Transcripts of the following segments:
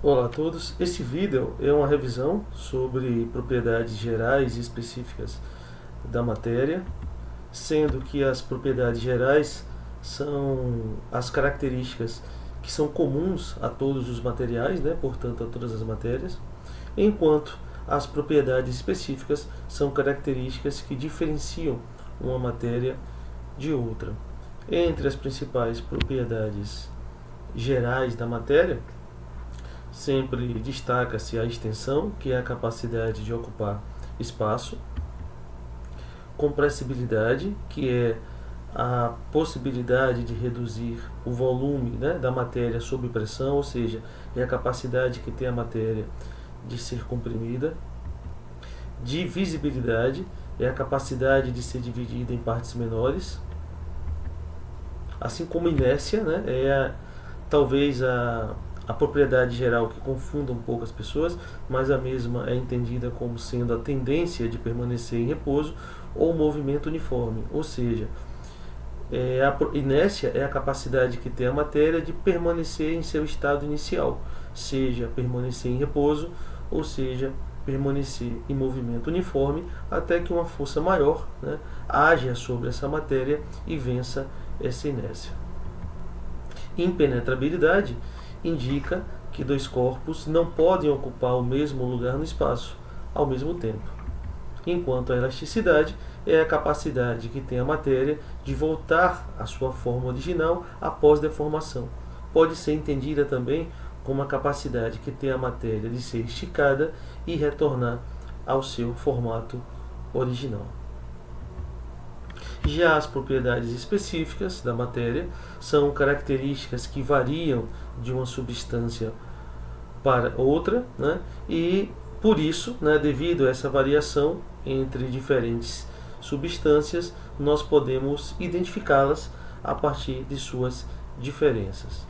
Olá a todos, esse vídeo é uma revisão sobre propriedades gerais e específicas da matéria, sendo que as propriedades gerais são as características que são comuns a todos os materiais, né, portanto a todas as matérias, enquanto as propriedades específicas são características que diferenciam uma matéria de outra. Entre as principais propriedades gerais da matéria, sempre destaca-se a extensão, que é a capacidade de ocupar espaço, compressibilidade, que é a possibilidade de reduzir o volume, né, da matéria sob pressão, ou seja, é a capacidade que tem a matéria de ser comprimida. Divisibilidade é a capacidade de ser dividida em partes menores, assim como inércia, né, talvez a propriedade geral que confunda um pouco as pessoas, mas a mesma é entendida como sendo a tendência de permanecer em repouso ou movimento uniforme, ou seja, a inércia é a capacidade que tem a matéria de permanecer em seu estado inicial, seja permanecer em repouso, ou seja, permanecer em movimento uniforme, até que uma força maior, né, haja sobre essa matéria e vença essa inércia. Impenetrabilidade indica que dois corpos não podem ocupar o mesmo lugar no espaço ao mesmo tempo, enquanto a elasticidade é a capacidade que tem a matéria de voltar à sua forma original após deformação. Pode ser entendida também como a capacidade que tem a matéria de ser esticada e retornar ao seu formato original. Já as propriedades específicas da matéria são características que variam de uma substância para outra, né? E por isso, né, devido a essa variação entre diferentes substâncias, nós podemos identificá-las a partir de suas diferenças.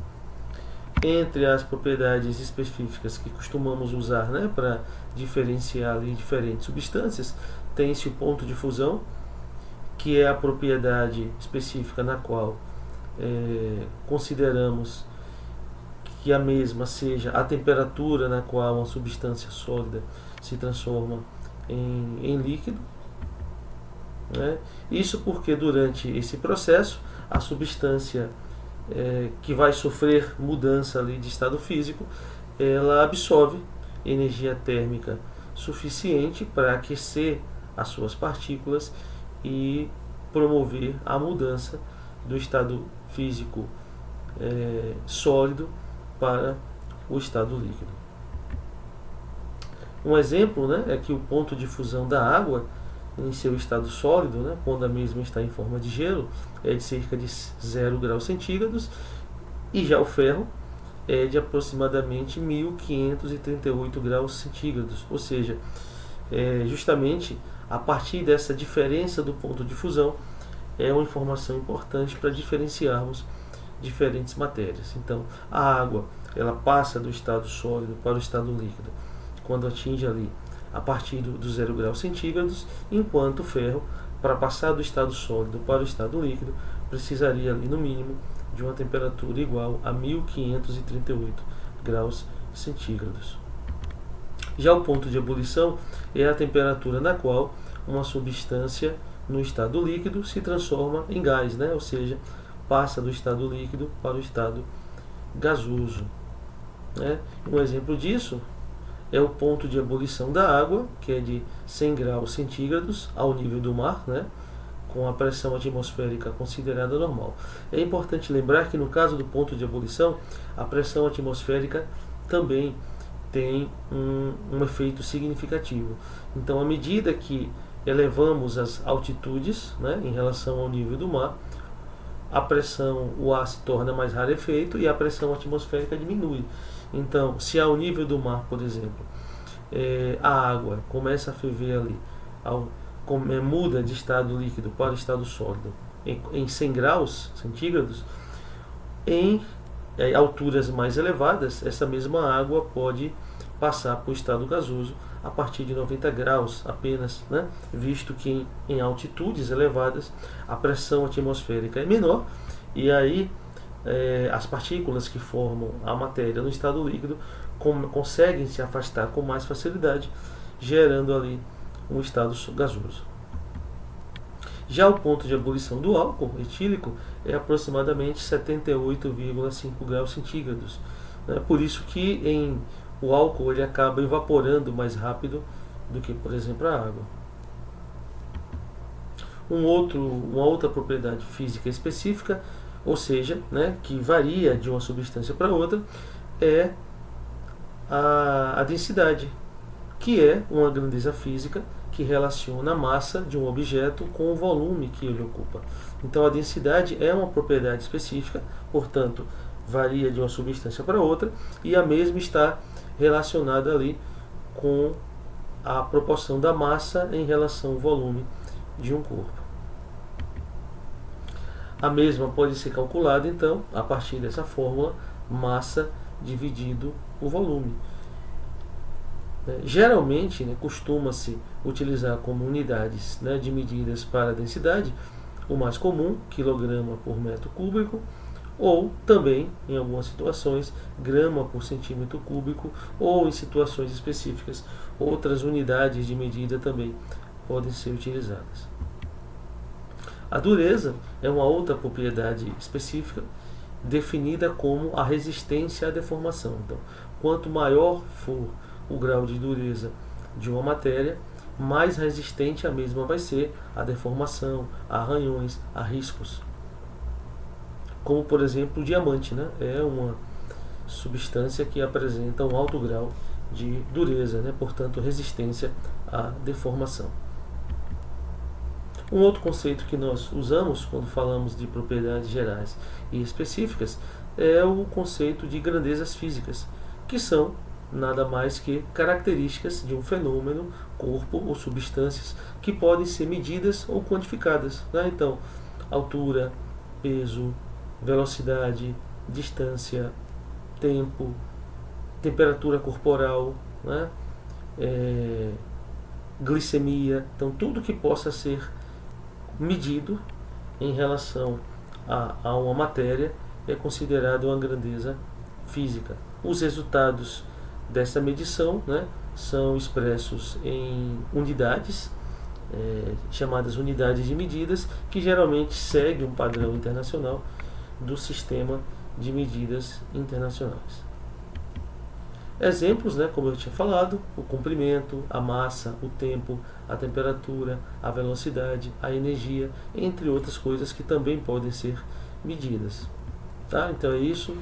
Entre as propriedades específicas que costumamos usar, né, para diferenciar ali diferentes substâncias, tem-se o ponto de fusão, que é a propriedade específica na qual consideramos que a mesma seja a temperatura na qual uma substância sólida se transforma em líquido, né? Isso porque durante esse processo a substância que vai sofrer mudança ali de estado físico, ela absorve energia térmica suficiente para aquecer as suas partículas e promover a mudança do estado físico sólido para o estado líquido. Um exemplo, né, é que o ponto de fusão da água em seu estado sólido, né, quando a mesma está em forma de gelo, é de cerca de 0 graus centígrados, e já o ferro é de aproximadamente 1538 graus centígrados, ou seja, justamente a partir dessa diferença do ponto de fusão é uma informação importante para diferenciarmos diferentes matérias. Então, a água, ela passa do estado sólido para o estado líquido quando atinge ali a partir do 0 graus centígrados, enquanto o ferro, para passar do estado sólido para o estado líquido, precisaria ali no mínimo de uma temperatura igual a 1538 graus centígrados. Já o ponto de ebulição é a temperatura na qual uma substância no estado líquido se transforma em gás, né? Ou seja, passa do estado líquido para o estado gasoso, né? Um exemplo disso é o ponto de ebulição da água, que é de 100 graus centígrados ao nível do mar, né, com a pressão atmosférica considerada normal. É importante lembrar que no caso do ponto de ebulição, a pressão atmosférica também tem um efeito significativo. Então, à medida que elevamos as altitudes, né, em relação ao nível do mar, a pressão, o ar se torna mais rarefeito e a pressão atmosférica diminui. Então, se ao nível do mar, por exemplo, a água começa a ferver ali, muda de estado líquido para estado sólido em 100 graus centígrados, em alturas mais elevadas, essa mesma água pode passar para o estado gasoso a partir de 90 graus apenas, né? Visto que em altitudes elevadas a pressão atmosférica é menor e aí as partículas que formam a matéria no estado líquido conseguem se afastar com mais facilidade, gerando ali um estado gasoso. Já o ponto de ebulição do álcool etílico é aproximadamente 78,5 graus centígrados. Por isso que o álcool ele acaba evaporando mais rápido do que, por exemplo, a água. Uma outra propriedade física específica, ou seja, que varia de uma substância para outra, é a densidade, que é uma grandeza física que relaciona a massa de um objeto com o volume que ele ocupa. Então a densidade é uma propriedade específica, portanto varia de uma substância para outra, e a mesma está relacionada ali com a proporção da massa em relação ao volume de um corpo. A mesma pode ser calculada então a partir dessa fórmula, massa dividido o volume. Geralmente, costuma-se utilizar como unidades de medidas para a densidade o mais comum, quilograma por metro cúbico, ou também, em algumas situações, grama por centímetro cúbico, ou em situações específicas, outras unidades de medida também podem ser utilizadas. A dureza é uma outra propriedade específica, definida como a resistência à deformação. Então, quanto maior for o grau de dureza de uma matéria, mais resistente a mesma vai ser à deformação, a arranhões, a riscos. Como, por exemplo, o diamante, é uma substância que apresenta um alto grau de dureza, portanto, resistência à deformação. Um outro conceito que nós usamos quando falamos de propriedades gerais e específicas é o conceito de grandezas físicas, que são nada mais que características de um fenômeno, corpo ou substâncias que podem ser medidas ou quantificadas. Então, altura, peso, velocidade, distância, tempo, temperatura corporal, glicemia. Então, tudo que possa ser medido em relação a uma matéria é considerado uma grandeza física. Os resultados dessa medição são expressos em unidades, chamadas unidades de medidas, que geralmente segue um padrão internacional do sistema de medidas internacionais. Exemplos, como eu tinha falado, o comprimento, a massa, o tempo, a temperatura, a velocidade, a energia, entre outras coisas que também podem ser medidas. Então é isso,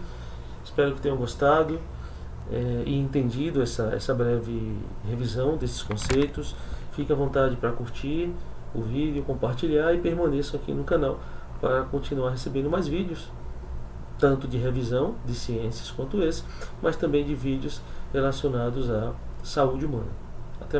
espero que tenham gostado e entendido essa breve revisão desses conceitos. Fique à vontade para curtir o vídeo, compartilhar e permaneçam aqui no canal para continuar recebendo mais vídeos, tanto de revisão de ciências quanto esse, mas também de vídeos relacionados à saúde humana. Até mais.